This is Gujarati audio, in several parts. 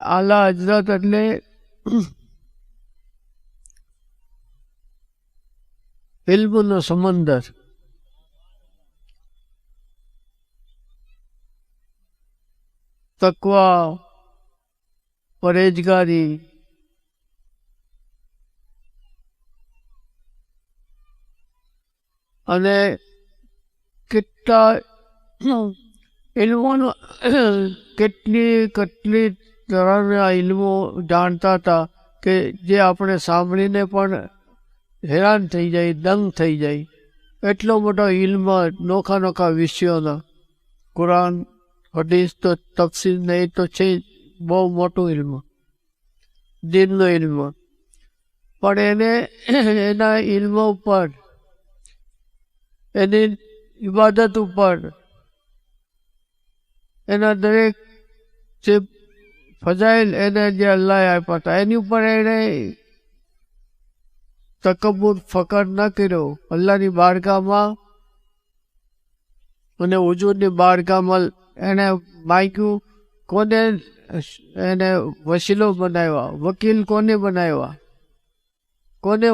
આલા હજરત એટલે ઇલ્મનો સમંદર. તકવા, પરેજગારી, અને કેટલા ઇલ્મોનો કેટલી તરહના ઇલ્મો જાણતા હતા કે જે આપણે સાંભળીને પણ હેરાન થઈ જાય, દંગ થઈ જાય. એટલો મોટો ઇલ્મ, નોખા નોખા વિષયોના. કુરાન, હદીસ તો તફસીર નહીં તો છે બહુ મોટું ઇલ્મ, દીનનો ઇલ્મ. પણ એને એના ઇલ્મ ઉપર, એની ઇબાદત ઉપર, એના દરેક જે ફજાઇલ એને જે અલ્લાહે આપ્યા હતા એની ઉપર એને તકબ્બુર, ફકર ન કર્યો. અલ્લાહની બારગાહમાં અને હુજૂરની બારગાહમાં એને માગ્યું. કોને એને વસીલો બનાવ્યા, વકીલ કોને બનાવ્યા, કોને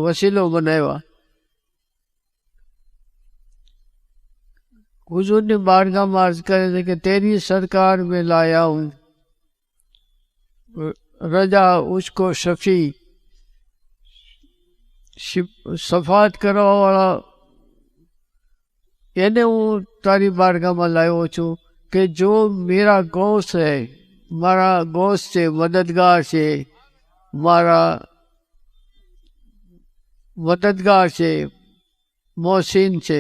વસીલો બનાવ્યા? हुजूर बारगाह अर्ज करे थे कि तेरी सरकार में लाया हूँ, रजा उसको शफी, सफात करवा वाला એને હું તારી બારગાહમાં લાવ્યો છું કે જો મેરા ગૌસ છે, મારા ગૌસ છે, મદદગાર છે, મારા મદદગાર છે, મોહસિન છે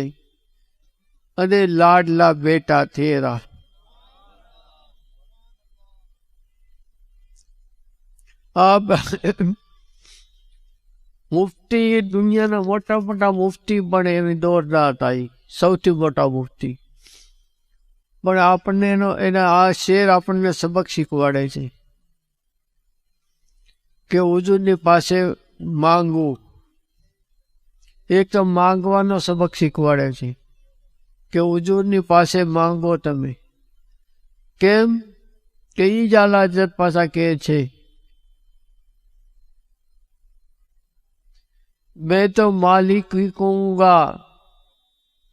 અને લાડલા બેટા તેરા. આ મુફ્તી, દુનિયાના મોટા મોટા મુફ્તી પણ એની દોડના હતા, સૌથી મોટા મુફ્તી. પણ આપણને એના આ શેર આપણને સબક શીખવાડે છે કે હુજૂરની પાસે માંગવું. એક તો માંગવાનો સબક શીખવાડે છે કે હુજૂરની પાસે માંગો તમે. કેમ કે ઈ જ આલા હજરત પાછા કહે છે, मैं तो मालिक ही कहूँगा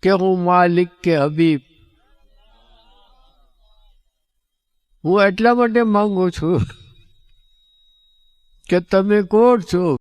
कि हूँ मालिक के हबीब. હું એટલા માટે માંગુ છું કે તમે કોણ છો?